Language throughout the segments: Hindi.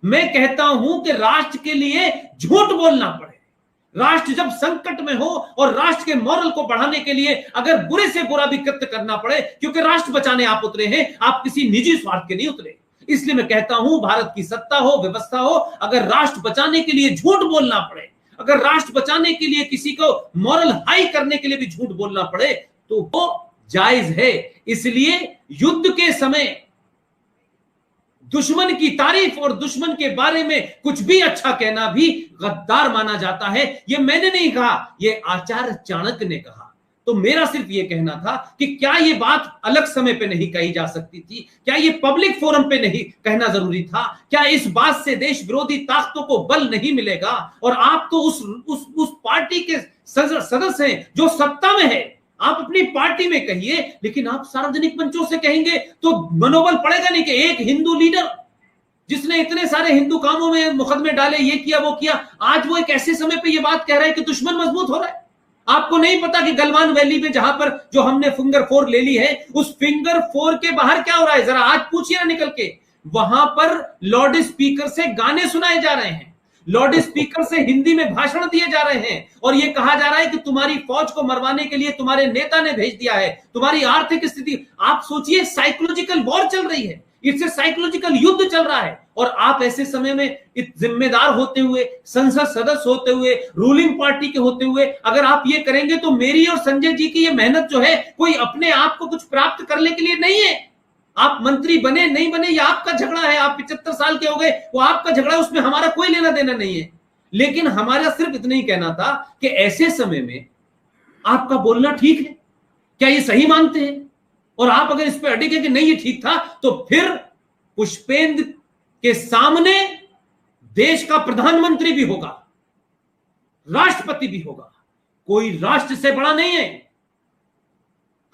मैं कहता हूं कि राष्ट्र के लिए झूठ बोलना पड़े। राष्ट्र जब संकट में हो और राष्ट्र के मॉरल को बढ़ाने के लिए अगर बुरे से बुरा भी कृत्य करना पड़े, क्योंकि राष्ट्र बचाने आप उतरे हैं, आप किसी निजी स्वार्थ के नहीं उतरे। इसलिए मैं कहता हूं, भारत की सत्ता हो, व्यवस्था हो, अगर राष्ट्र बचाने के लिए झूठ बोलना पड़े, अगर राष्ट्र बचाने के लिए किसी को मॉरल हाई करने के लिए भी झूठ बोलना पड़े, तो वो जायज है। इसलिए युद्ध के समय दुश्मन की तारीफ और दुश्मन के बारे में कुछ भी अच्छा कहना भी गद्दार माना जाता है। ये मैंने नहीं कहा, ये आचार्य चाणक्य ने कहा। तो मेरा सिर्फ ये कहना था कि क्या ये बात अलग समय पे नहीं कही जा सकती थी? क्या ये पब्लिक फोरम पे नहीं कहना जरूरी था? क्या इस बात से देश विरोधी ताकतों को बल नहीं मिलेगा? और आप तो उस पार्टी के सदस्य हैं जो सत्ता में है। आप अपनी पार्टी में कहिए, लेकिन आप सार्वजनिक मंचों से कहेंगे तो मनोबल पड़ेगा नहीं कि एक हिंदू लीडर जिसने इतने सारे हिंदू कामों में मुकदमे डाले, ये किया वो किया, आज वो एक ऐसे समय पे ये बात कह रहा है कि दुश्मन मजबूत हो रहा है। आपको नहीं पता कि गलवान वैली में जहां पर जो हमने फिंगर 4 ले ली है, उस फिंगर 4 के बाहर क्या हो रहा है? जरा आज पूछिए ना निकल के। वहां पर लाउड स्पीकर से गाने सुनाए जा रहे हैं, लाउड स्पीकर से हिंदी में भाषण दिए जा रहे हैं, और यह कहा जा रहा है कि तुम्हारी फौज को मरवाने के लिए तुम्हारे नेता ने भेज दिया है, तुम्हारी आर्थिक स्थिति। आप सोचिए, साइकोलॉजिकल वॉर चल रही है, इससे साइकोलॉजिकल युद्ध चल रहा है। और आप ऐसे समय में जिम्मेदार होते हुए, संसद सदस्य होते हुए, रूलिंग पार्टी के होते हुए अगर आप ये करेंगे, तो मेरी और संजय जी की ये मेहनत जो है, कोई अपने आप को कुछ प्राप्त करने के लिए नहीं है। आप मंत्री बने नहीं बने, ये आपका झगड़ा है। आप 75 साल के हो गए, वो आपका झगड़ा है, उसमें हमारा कोई लेना देना नहीं है। लेकिन हमारा सिर्फ इतना ही कहना था कि ऐसे समय में आपका बोलना ठीक है, क्या ये सही मानते हैं? और आप अगर इस पर अड़े कि नहीं ये ठीक था, तो फिर पुष्पेंद्र के सामने देश का प्रधानमंत्री भी होगा, राष्ट्रपति भी होगा, कोई राष्ट्र से बड़ा नहीं है।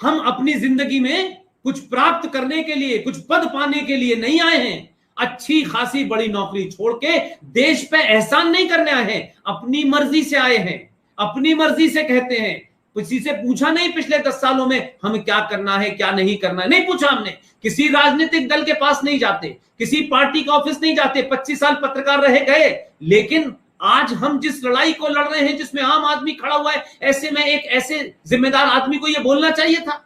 हम अपनी जिंदगी में कुछ प्राप्त करने के लिए, कुछ पद पाने के लिए नहीं आए हैं। अच्छी खासी बड़ी नौकरी छोड़ के देश पे एहसान नहीं करने आए हैं, अपनी मर्जी से आए हैं, अपनी मर्जी से कहते हैं। किसी से पूछा नहीं पिछले 10 सालों में हमें क्या करना है, क्या नहीं करना है, नहीं पूछा हमने। किसी राजनीतिक दल के पास नहीं जाते, किसी पार्टी का ऑफिस नहीं जाते। 25 साल पत्रकार रहे गए, लेकिन आज हम जिस लड़ाई को लड़ रहे हैं, जिसमें आम आदमी खड़ा हुआ है, ऐसे में एक ऐसे जिम्मेदार आदमी को यह बोलना चाहिए था।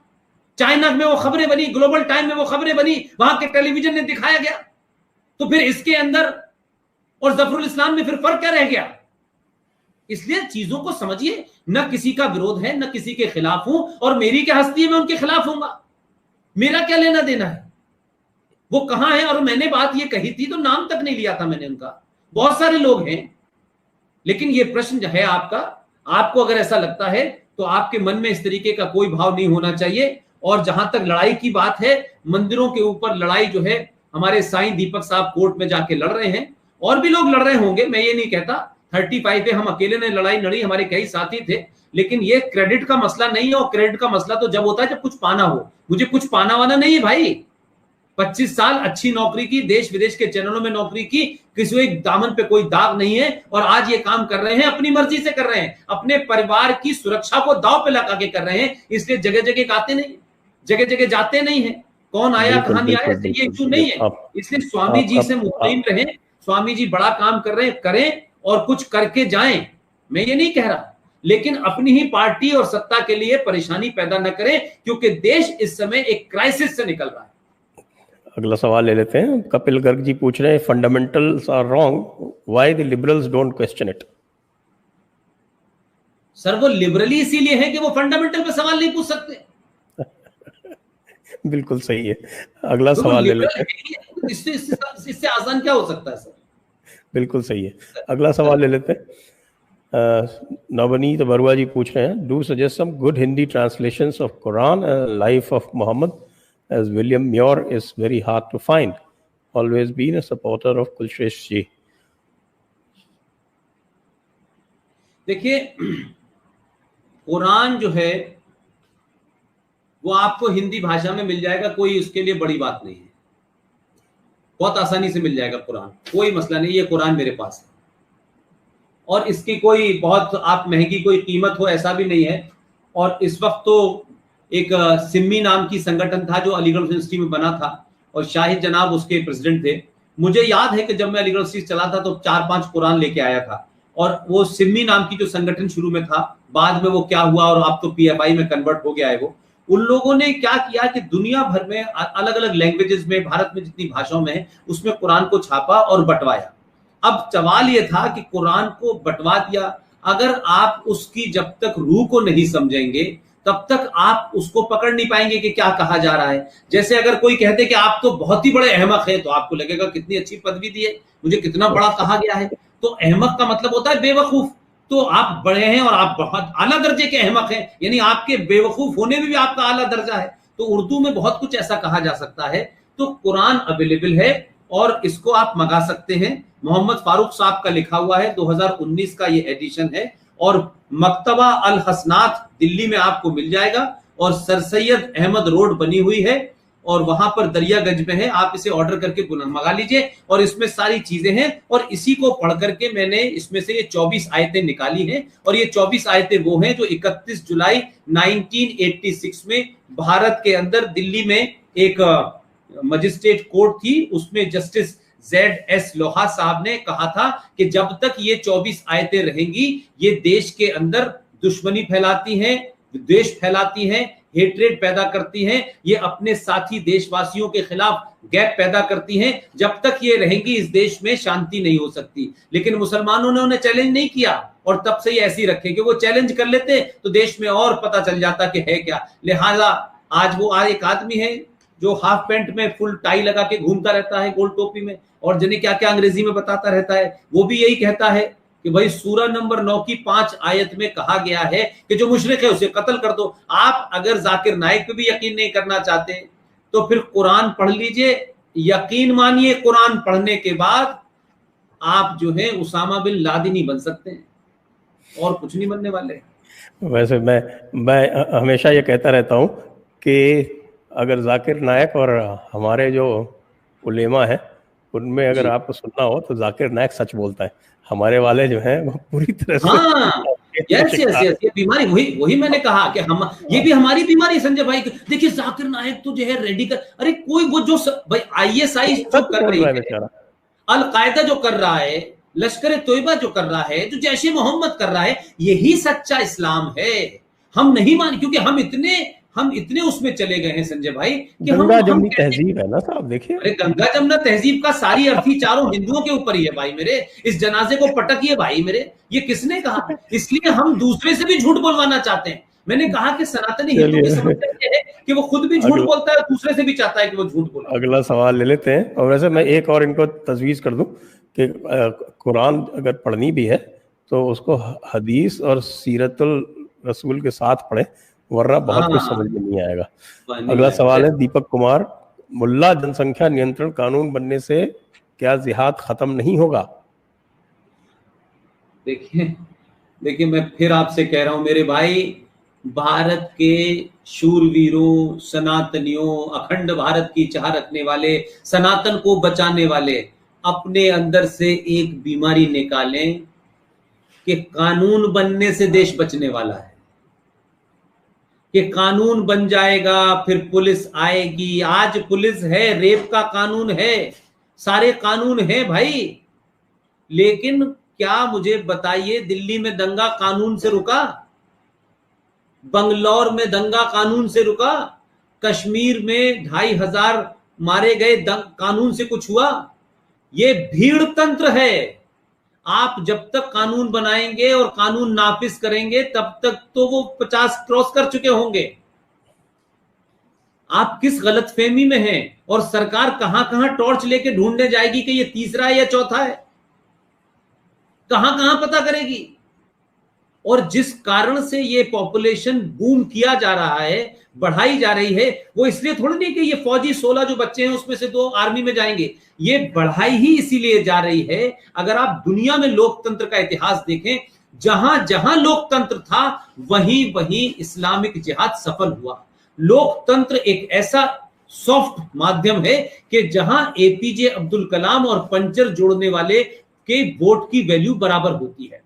चाइना में वो खबरें बनी, ग्लोबल टाइम में वो खबरें बनी, वहां के टेलीविजन ने दिखाया गया। तो फिर इसके अंदर और जफरुल इस्लाम में फिर फर्क क्या रह गया? इसलिए चीजों को समझिए। न किसी का विरोध है, न किसी के खिलाफ हूं, और मेरी क्या हस्ती है मैं उनके खिलाफ हूंगा? मेरा क्या लेना देना है? वो कहां है? और मैंने बात ये कही थी तो नाम तक नहीं लिया था मैंने उनका। बहुत सारे लोग हैं, लेकिन ये प्रश्न जो है आपका, आपको अगर ऐसा लगता है तो आपके मन में इस तरीके का कोई भाव नहीं होना चाहिए। और जहां तक लड़ाई की बात है, मंदिरों के ऊपर लड़ाई जो है, हमारे साईं दीपक साहब कोर्ट में जाके लड़ रहे हैं, और भी लोग लड़ रहे होंगे, मैं ये नहीं कहता। 35 पे हम अकेले ने लड़ाई लड़ी, हमारे कई साथी थे। लेकिन ये क्रेडिट का मसला नहीं है, और क्रेडिट का मसला तो जब होता है जब कुछ पाना हो। मुझे कुछ पाना वाना नहीं है भाई। 25 साल अच्छी नौकरी की, देश विदेश के चैनलों में नौकरी की, किसी एक दामन पे कोई दाग नहीं है, और आज ये काम कर रहे हैं, अपनी मर्जी से कर रहे हैं, अपने परिवार की सुरक्षा को दांव पे लगा के कर रहे हैं। इसलिए जगह जगह गाते नहीं, जगह जगह जाते नहीं है, कौन आया कहां नहीं आया, ये इशू नहीं है। इसलिए स्वामी जी से मुतमईन रहें, स्वामी जी बड़ा काम कर रहे हैं, करें और कुछ करके जाएं। मैं ये नहीं कह रहा, लेकिन अपनी ही पार्टी और सत्ता के लिए परेशानी पैदा न करें, क्योंकि देश इस समय एक क्राइसिस से निकल रहा है। अगला सवाल ले लेते हैं। कपिल गर्ग जी पूछ रहे हैं, fundamentals are wrong, why the liberals don't question it? Sir, वो लिबरली इसीलिए है कि वो फंडामेंटल पे सवाल नहीं पूछ सकते। बिल्कुल सही है। अगला सवाल ले लेते हैं। इससे आसान क्या हो सकता है सर? बिल्कुल सही है। अगला सवाल ले लेते हैं। नवनीत बरुआ जी पूछ रहे हैं, do suggest some good Hindi translations of Quran and life of Muhammad, as William Muir is very hard to find. Always been a supporter of Kulshrestha ji. देखिए, कुरान जो है वो आपको हिंदी भाषा में मिल जाएगा, कोई उसके लिए बड़ी बात नहीं है, बहुत आसानी से मिल जाएगा कुरान, कोई मसला नहीं। ये कुरान मेरे पास है, और इसकी कोई बहुत आप महंगी कोई कीमत हो ऐसा भी नहीं है। और इस वक्त तो एक सिम्मी नाम की संगठन था जो अलीगढ़ यूनिवर्सिटी में बना था, और शाहिद जनाब उसके प्रेसिडेंट थे। मुझे याद है कि जब मैं अलीगढ़ यूनिवर्सिटी चला था तो 4-5 कुरान लेके आया था, और वो सिमी नाम की जो संगठन शुरू में था, बाद में वो क्या हुआ और अब तो PFI में कन्वर्ट हो गया है वो, उन लोगों ने क्या किया कि दुनिया भर में अलग अलग लैंग्वेजेस में, भारत में जितनी भाषाओं में है उसमें कुरान को छापा और बंटवाया। अब सवाल ये था कि कुरान को बंटवा दिया, अगर आप उसकी जब तक रूह को नहीं समझेंगे तब तक आप उसको पकड़ नहीं पाएंगे कि क्या कहा जा रहा है। जैसे अगर कोई कहते कि आप तो बहुत ही बड़े अहमक है, तो आपको लगेगा कितनी अच्छी पदवी दी है, मुझे कितना बड़ा कहा गया है। तो अहमक का मतलब होता है बेवकूफ, तो आप बड़े हैं और आप बहुत आला दर्जे के अहमक हैं, यानी आपके बेवकूफ होने में भी आपका आला दर्जा है। तो उर्दू में बहुत कुछ ऐसा कहा जा सकता है। तो कुरान अवेलेबल है और इसको आप मंगा सकते हैं। मोहम्मद फारूक साहब का लिखा हुआ है, 2019 का ये एडिशन है, और मकतबा अल हसनात दिल्ली में आपको मिल जाएगा, और सर सैयद अहमद रोड बनी हुई है और वहां पर दरियागंज में है। आप इसे ऑर्डर करके मंगा लीजिए, और इसमें सारी चीजें हैं। और इसी को पढ़ करके मैंने इसमें से ये 24 आयतें निकाली हैं, और ये 24 आयतें वो हैं जो 31 जुलाई 1986 में भारत के अंदर दिल्ली में एक मजिस्ट्रेट कोर्ट थी, उसमें जस्टिस ZS लोहा साहब ने कहा था कि जब तक ये 24 आयतें रहेंगी, ये देश के अंदर दुश्मनी फैलाती हैं, द्वेष फैलाती हैं, हेट्रेड पैदा करती हैं, ये अपने साथी देशवासियों के खिलाफ गैप पैदा करती हैं। जब तक ये रहेंगी इस देश में शांति नहीं हो सकती। लेकिन मुसलमानों ने उन्हें चैलेंज नहीं किया, और तब से ये ऐसी रखे कि वो चैलेंज कर लेते तो देश में और पता चल जाता कि है क्या। लिहाजा आज वो एक आदमी है जो हाफ पैंट में फुल टाई लगा के घूमता रहता है, गोल टोपी में, और जने क्या क्या अंग्रेजी में बताता रहता है। वो भी यही कहता है कि भाई सूरा नंबर 9 की 5 आयत में कहा गया है कि जो मुशरिक है उसे कत्ल कर दो। आप अगर जाकिर नाइक पे भी यकीन नहीं करना चाहते तो फिर कुरान पढ़ लीजिए। यकीन मानिए, कुरान पढ़ने के बाद आप जो है उसामा बिन लादेन ही बन सकते हैं, और कुछ नहीं बनने वाले। वैसे मैं हमेशा ये कहता रहता हूँ कि अगर जाकिर नायक और हमारे जो उलेमा है उनमें अगर आपको सुनना हो तो जाकिर नायक सच बोलता है, हमारे वाले जो हैं वो पूरी तरह से यस ये बीमारी वही मैंने कहा कि हम ये भी हमारी बीमारी। संजय भाई देखिए, जाकिर नायक तो जो है रेडिकल, अरे कोई वो जो भाई ISI जो कर रही है, अल-कायदा जो कर रहा है, लश्कर तोयबा जो कर रहा है, जो जैश ए मोहम्मद कर रहा है, यही सच्चा इस्लाम है। हम नहीं मान, क्योंकि हम इतने उसमें चले गए हैं संजय भाई कि गंगा जमनी तहजीब है ना साहब। देखिए, अरे गंगा जमुना तहजीब का सारी अर्थी चारों हिंदुओं के ऊपर ही है भाई मेरे। इस जनाजे को पटकिए भाई मेरे, ये किसने कहा? इसलिए हम दूसरे से भी झूठ बोलवाना चाहते हैं। मैंने कहा कि सनातनी हिंदू की समस्या ये है कि वो खुद भी झूठ बोलता है, दूसरे से भी चाहता है कि वो झूठ बोले। अगला सवाल ले लेते हैं। और वैसे मैं एक और इनको तजवीज़ कर दूं कि कुरान अगर पढ़नी भी है तो उसको हदीस और सीरतुल रसूल के साथ पढ़े, वरना बहुत कुछ समझ में नहीं आएगा। अगला सवाल है दीपक कुमार, मुल्ला जनसंख्या नियंत्रण कानून बनने से क्या जिहाद खत्म नहीं होगा? देखिए मैं फिर आपसे कह रहा हूं मेरे भाई, भारत के शूरवीरों, सनातनियों, अखंड भारत की चाह रखने वाले, सनातन को बचाने वाले, अपने अंदर से एक बीमारी निकालें कि कानून बनने से देश बचने वाला है, कि कानून बन जाएगा फिर पुलिस आएगी। आज पुलिस है, रेप का कानून है, सारे कानून है भाई। लेकिन क्या मुझे बताइए, दिल्ली में दंगा कानून से रुका? बंगलौर में दंगा कानून से रुका? कश्मीर में 2500 मारे गए कानून से कुछ हुआ? ये भीड़ तंत्र है। आप जब तक कानून बनाएंगे और कानून नाफिज करेंगे तब तक तो वो 50 क्रॉस कर चुके होंगे। आप किस गलतफहमी में हैं? और सरकार कहां कहां टॉर्च लेके ढूंढने जाएगी कि ये तीसरा है या चौथा है? कहां कहां पता करेगी? और जिस कारण से ये पॉपुलेशन बूम किया जा रहा है, बढ़ाई जा रही है, वो इसलिए थोड़ी नहीं कि ये फौजी 16 जो बच्चे हैं उसमें से 2 आर्मी में जाएंगे। ये बढ़ाई ही इसीलिए जा रही है। अगर आप दुनिया में लोकतंत्र का इतिहास देखें, जहां जहां लोकतंत्र था वहीं वहीं इस्लामिक जिहाद सफल हुआ। लोकतंत्र एक ऐसा सॉफ्ट माध्यम है कि जहां APJ अब्दुल कलाम और पंचर जोड़ने वाले के वोट की वैल्यू बराबर होती है।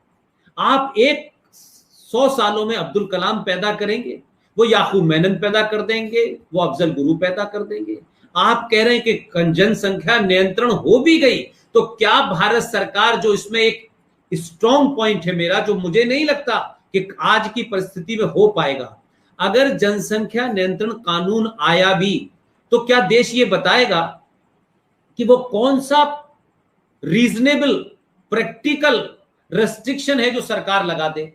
आप 100 सालों में अब्दुल कलाम पैदा करेंगे, वो याकूब मेनन पैदा कर देंगे, वो अफजल गुरु पैदा कर देंगे। आप कह रहे हैं कि जनसंख्या नियंत्रण हो भी गई, तो क्या भारत सरकार, जो इसमें एक स्ट्रॉन्ग पॉइंट है मेरा, जो मुझे नहीं लगता कि आज की परिस्थिति में हो पाएगा, अगर जनसंख्या नियंत्रण कानून आया भी तो क्या देश ये बताएगा कि वो कौन सा रीजनेबल प्रैक्टिकल रेस्ट्रिक्शन है जो सरकार लगा दे?